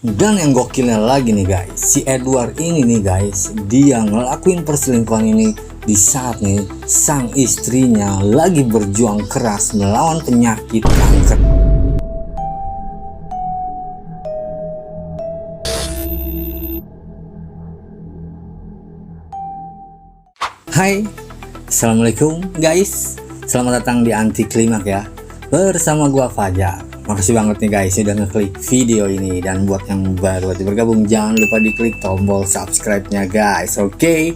Dan yang gokilnya lagi nih guys, si Edward ini nih guys, dia ngelakuin perselingkuhan ini di saat nih sang istrinya lagi berjuang keras melawan penyakit kanker. Hai, assalamualaikum guys, selamat datang di Anti Klimak ya, bersama gua Fajar. Makasih banget nih guys sudah ngeklik video ini, dan buat yang baru aja bergabung jangan lupa diklik tombol subscribe-nya guys, oke?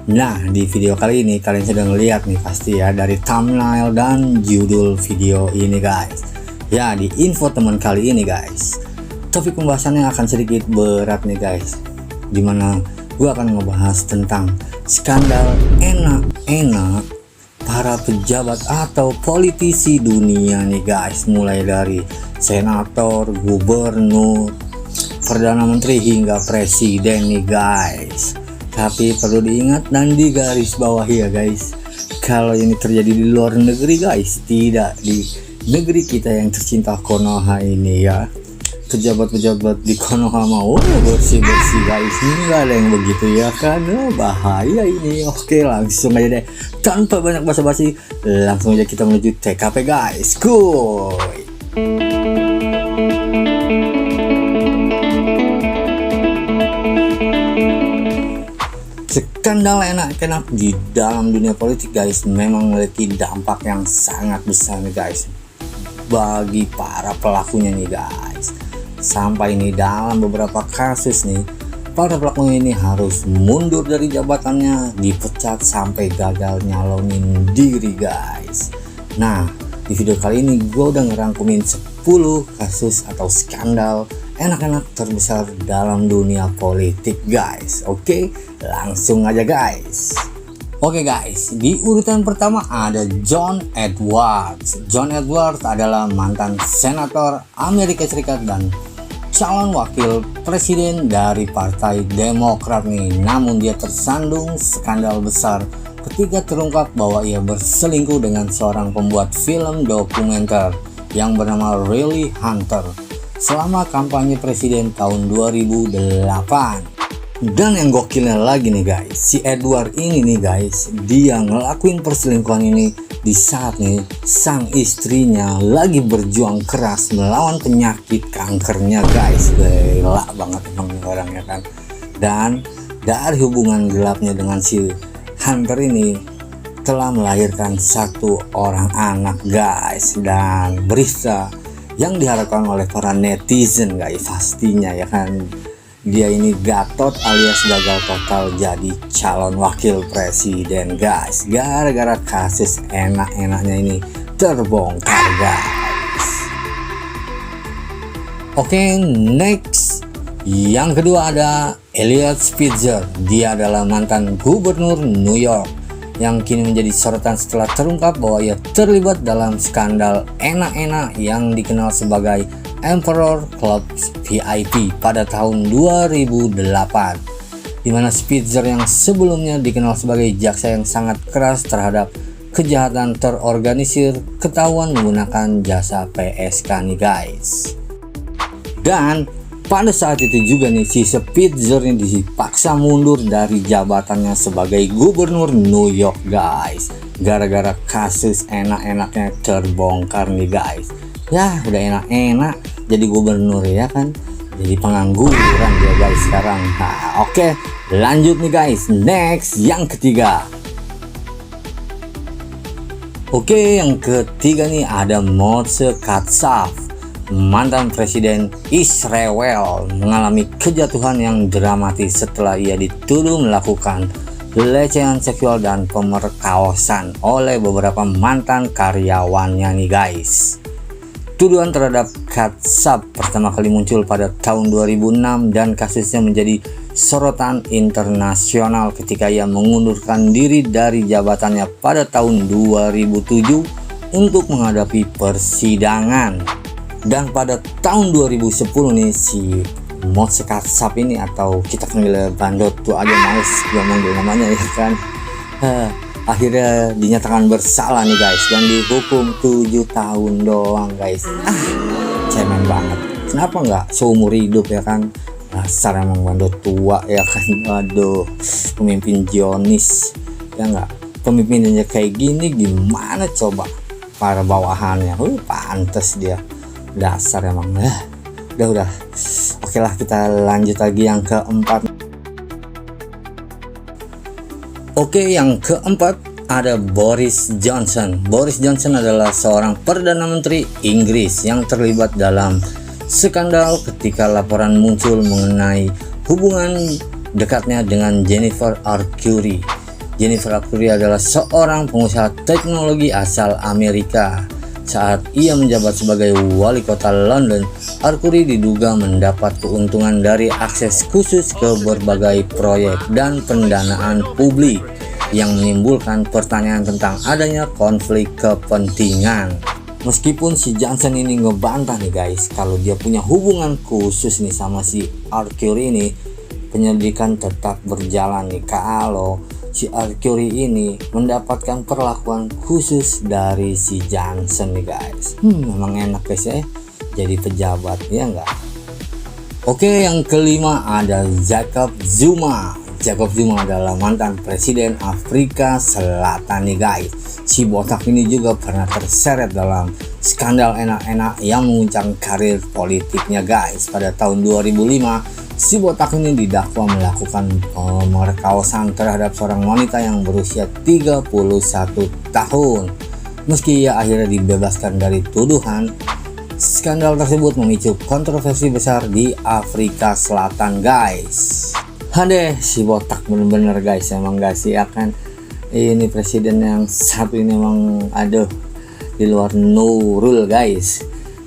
Nah, di video kali ini kalian sudah ngeliat nih pasti ya dari thumbnail dan judul video ini guys. Ya, di info teman kali ini guys, topik pembahasannya akan sedikit berat nih guys, dimana gua akan ngebahas tentang skandal enak-enak para pejabat atau politisi dunia nih guys, mulai dari senator, gubernur, perdana menteri hingga presiden nih guys. Tapi perlu diingat dan digaris bawahi ya guys, kalau ini terjadi di luar negeri guys, tidak di negeri kita yang tercinta Konoha ini ya. Pejabat-pejabat di Konoha mau bersih-bersih guys, nggak ada yang begitu ya kan, bahaya ini. Oke, langsung aja deh tanpa banyak basa-basi, langsung aja kita menuju TKP guys, kuy. Skandal enak-enak di dalam dunia politik guys memang memiliki dampak yang sangat besar nih guys bagi para pelakunya nih guys. Sampai ini dalam beberapa kasus nih, para pelaku ini harus mundur dari jabatannya, dipecat sampai gagal nyalonin diri guys. Nah, di video kali ini gue udah ngerangkumin 10 kasus atau skandal enak-enak terbesar dalam dunia politik guys. Oke, langsung aja guys. Oke guys, di urutan pertama ada John Edwards. John Edwards adalah mantan senator Amerika Serikat dan calon wakil presiden dari Partai Demokrat nih. Namun dia tersandung skandal besar ketika terungkap bahwa ia berselingkuh dengan seorang pembuat film dokumenter yang bernama Riley Hunter selama kampanye presiden tahun 2008. Dan yang gokilnya lagi nih guys, si Edward ini nih guys, dia ngelakuin perselingkuhan ini di saat nih sang istrinya lagi berjuang keras melawan penyakit kankernya guys. Gila banget emang orangnya kan. Dan dari hubungan gelapnya dengan si Hunter ini telah melahirkan satu orang anak guys, dan berita yang diharapkan oleh para netizen guys pastinya ya kan, dia ini Gatot alias gagal total jadi calon wakil presiden guys, gara-gara kasus enak-enaknya ini terbongkar guys. Oke, next yang kedua ada Eliot Spitzer. Dia adalah mantan gubernur New York yang kini menjadi sorotan setelah terungkap bahwa ia terlibat dalam skandal enak-enak yang dikenal sebagai Emperor Club VIP pada tahun 2008, di mana Spitzer yang sebelumnya dikenal sebagai jaksa yang sangat keras terhadap kejahatan terorganisir ketahuan menggunakan jasa PSK nih guys. Dan pada saat itu juga nih si Spitzer ini dipaksa mundur dari jabatannya sebagai gubernur New York guys, gara-gara kasus enak-enaknya terbongkar nih guys. Ya udah enak-enak jadi gubernur ya kan, jadi pengangguran dia guys sekarang. Nah, oke, lanjut nih guys, next yang ketiga. Oke, yang ketiga nih ada Moshe Katsav, mantan presiden Israel, mengalami kejatuhan yang dramatis setelah ia dituduh melakukan pelecehan seksual dan pemerkosaan oleh beberapa mantan karyawannya nih guys. Tuduhan terhadap Katsav pertama kali muncul pada tahun 2006 dan kasusnya menjadi sorotan internasional ketika ia mengundurkan diri dari jabatannya pada tahun 2007 untuk menghadapi persidangan. Dan pada tahun 2010 nih si Moshe Katsav ini, atau kita panggil Bandot tuh aja, males gua manggil namanya ya kan, akhirnya dinyatakan bersalah nih guys dan dihukum 7 tahun doang guys. Cemen banget. kenapa nggak seumur hidup ya kan. Dasar emang bandot tua ya kan. Aduh, pemimpin Zionis ya nggak. Pemimpinnya kayak gini gimana coba para bawahannya. Pantes dia. Dasar emang. Udah. Oke lah, kita lanjut lagi yang keempat. Oke, yang keempat ada Boris Johnson. Boris Johnson adalah seorang Perdana Menteri Inggris yang terlibat dalam skandal ketika laporan muncul mengenai hubungan dekatnya dengan Jennifer Arcuri. Jennifer Arcuri adalah seorang pengusaha teknologi asal Amerika. Saat ia menjabat sebagai wali kota London, Arcuri diduga mendapat keuntungan dari akses khusus ke berbagai proyek dan pendanaan publik yang menimbulkan pertanyaan tentang adanya konflik kepentingan. Meskipun si Johnson ini ngebantah nih guys, kalau dia punya hubungan khusus nih sama si Arcuri ini, penyelidikan tetap berjalan nih kalau si Arcuri ini mendapatkan perlakuan khusus dari si Johnson nih guys. Memang enak guys ya, jadi pejabat ya enggak. Oke, yang kelima ada Jacob Zuma. Jacob Zuma adalah mantan presiden Afrika Selatan nih guys. Si botak ini juga pernah terseret dalam skandal enak-enak yang menguncang karir politiknya guys. Pada tahun 2005, si botak ini didakwa melakukan pemerkosaan terhadap seorang wanita yang berusia 31 tahun. Meski ia akhirnya dibebaskan dari tuduhan, skandal tersebut memicu kontroversi besar di Afrika Selatan guys. Si botak bener-bener guys, emang gak sih akan ini presiden yang satu ini emang di luar Nurul guys.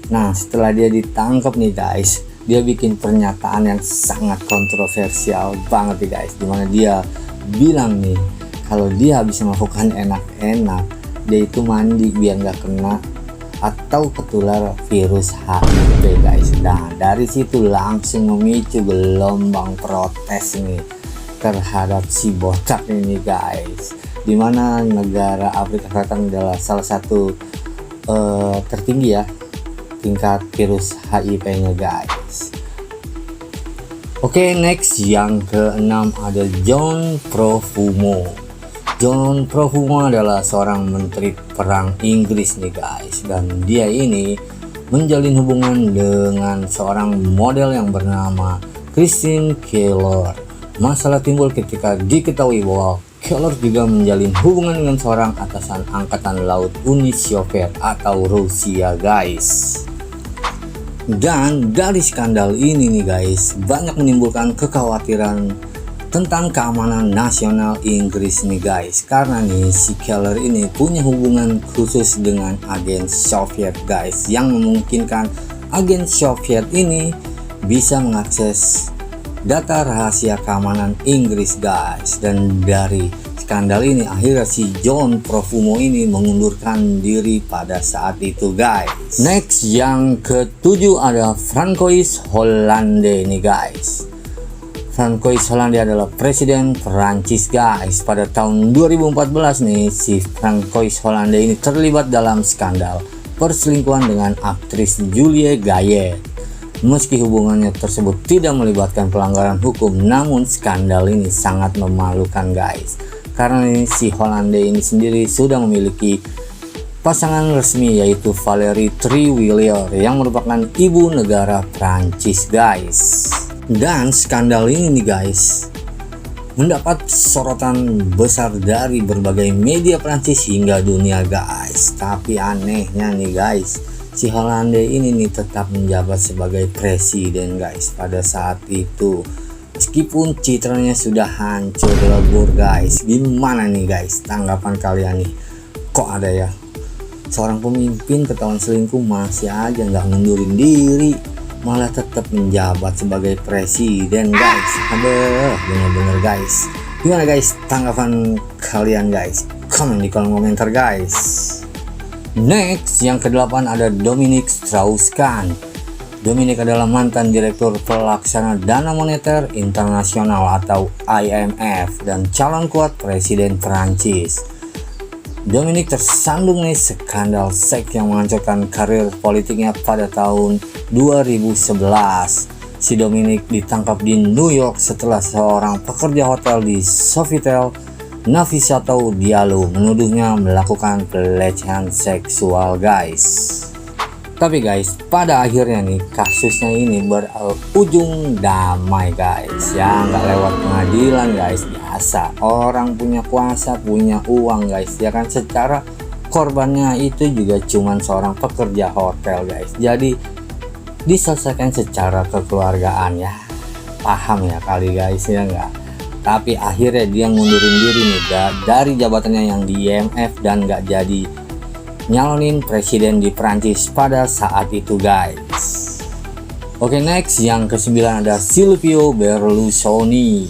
Nah, setelah dia ditangkap nih guys, dia bikin pernyataan yang sangat kontroversial banget nih guys, dimana dia bilang nih kalau dia bisa melakukan enak-enak, dia itu mandi biar nggak kena atau ketular virus HIV guys. Nah, dari situ langsung memicu gelombang protes nih terhadap si botak ini guys, dimana negara Afrika Selatan adalah salah satu tertinggi ya tingkat virus HIV-nya guys. Oke, next yang keenam ada John Profumo. John Profumo adalah seorang menteri perang Inggris nih guys, dan dia ini menjalin hubungan dengan seorang model yang bernama Christine Keller. Masalah timbul ketika diketahui bahwa Keller juga menjalin hubungan dengan seorang atasan angkatan laut Uni Soviet atau Rusia guys. Dan dari skandal ini nih guys, banyak menimbulkan kekhawatiran tentang keamanan nasional Inggris nih guys, karena nih si Keller ini punya hubungan khusus dengan agen Soviet guys, yang memungkinkan agen Soviet ini bisa mengakses data rahasia keamanan Inggris guys. Dan dari skandal ini akhirnya si John Profumo ini mengundurkan diri pada saat itu guys. Next yang ketujuh ada Francois Hollande nih guys. Francois Hollande adalah presiden Perancis guys. Pada tahun 2014 nih, si Francois Hollande ini terlibat dalam skandal perselingkuhan dengan aktris Julie Gaillet. Meski hubungannya tersebut tidak melibatkan pelanggaran hukum, namun skandal ini sangat memalukan guys, karena si Hollande ini sendiri sudah memiliki pasangan resmi, yaitu Valérie Trierweiler yang merupakan ibu negara Prancis guys. Dan skandal ini nih guys mendapat sorotan besar dari berbagai media Prancis hingga dunia guys. Tapi anehnya nih guys, si Hollande ini nih tetap menjabat sebagai presiden guys pada saat itu, meskipun citranya sudah hancur lebur guys. Gimana nih guys tanggapan kalian nih? Kok ada ya seorang pemimpin ketahuan selingkuh masih aja nggak ngundurin diri, malah tetap menjabat sebagai presiden guys. Bener-bener guys. Gimana guys tanggapan kalian guys? Komen di kolom komentar guys. Next yang ke-8 ada Dominique Strauss-Kahn. Dominique adalah mantan direktur pelaksana Dana Moneter Internasional atau IMF dan calon kuat presiden Prancis. Dominic tersandung nih skandal seks yang menghancurkan karir politiknya pada tahun 2011. Si Dominic ditangkap di New York setelah seorang pekerja hotel di Sofitel Navicento Diallo menuduhnya melakukan pelecehan seksual, guys. Tapi guys, pada akhirnya nih kasusnya ini berujung damai, guys. Ya nggak lewat pengadilan, guys. Biasa orang punya kuasa, punya uang, guys. Ya kan, secara korbannya itu juga cuman seorang pekerja hotel, guys. Jadi diselesaikan secara kekeluargaan, ya. Paham ya kali, guys, ya nggak? Tapi akhirnya dia ngundurin diri nih dari jabatannya yang di IMF dan nggak jadi nyalonin presiden di Prancis pada saat itu, guys. Oke, next yang ke-9 ada Silvio Berlusconi.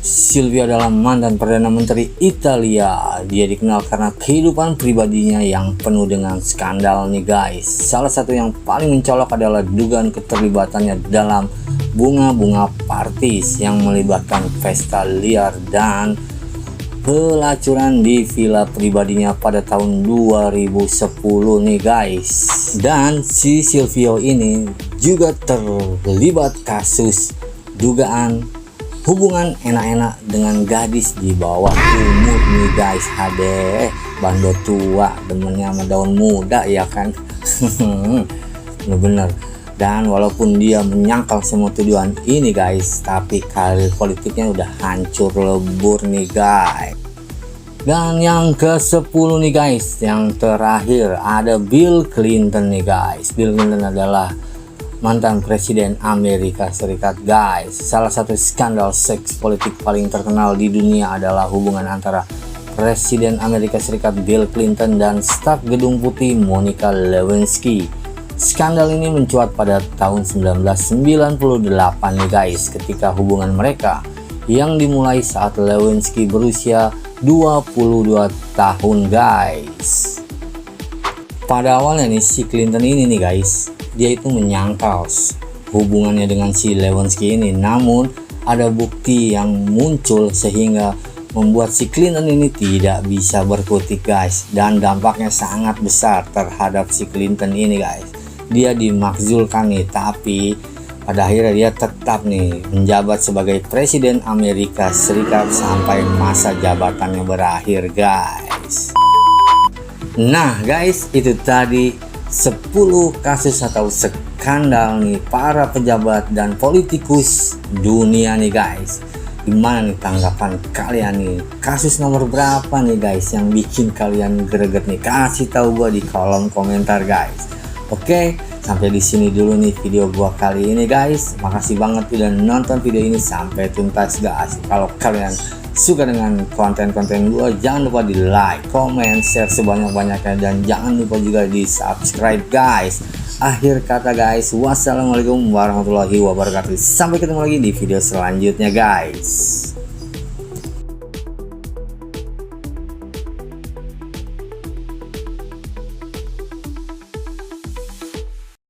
Silvio adalah mantan Perdana Menteri Italia. Dia dikenal karena kehidupan pribadinya yang penuh dengan skandal nih, guys. Salah satu yang paling mencolok adalah dugaan keterlibatannya dalam bunga parties yang melibatkan pesta liar dan pelacuran di villa pribadinya pada tahun 2010 nih, guys. Dan si Silvio ini juga terlibat kasus dugaan hubungan enak-enak dengan gadis di bawah umur nih, guys. Bando tua demennya sama daun muda, ya kan. Bener-bener. Dan walaupun dia menyangkal semua tuduhan ini, guys, tapi karir politiknya udah hancur lebur nih, guys. Dan yang ke-10 nih, guys, yang terakhir ada Bill Clinton nih, guys. Bill Clinton adalah mantan presiden Amerika Serikat, guys. Salah satu skandal seks politik paling terkenal di dunia adalah hubungan antara Presiden Amerika Serikat Bill Clinton dan staf Gedung Putih Monica Lewinsky. Skandal ini mencuat pada tahun 1998 nih, guys, ketika hubungan mereka yang dimulai saat Lewinsky berusia 22 tahun, guys. Pada awalnya nih si Clinton ini nih, guys, dia itu menyangkal hubungannya dengan si Lewinsky ini, namun ada bukti yang muncul sehingga membuat si Clinton ini tidak bisa berkutik, guys, dan dampaknya sangat besar terhadap si Clinton ini, guys. Dia dimakzulkan nih, tapi pada akhirnya dia tetap nih menjabat sebagai presiden Amerika Serikat sampai masa jabatannya berakhir, guys. Nah, guys, itu tadi 10 kasus atau skandal nih para pejabat dan politikus dunia nih, guys. Gimana nih tanggapan kalian nih? Kasus nomor berapa nih, guys, yang bikin kalian greget nih? Kasih tahu gua di kolom komentar, guys. Oke, sampai di sini dulu nih video gua kali ini, guys. Makasih banget udah nonton video ini sampai tuntas, guys. Kalau kalian suka dengan konten-konten gua, jangan lupa di like, comment, share sebanyak-banyaknya, dan jangan lupa juga di subscribe, guys. Akhir kata, guys, wassalamualaikum warahmatullahi wabarakatuh. Sampai ketemu lagi di video selanjutnya, guys.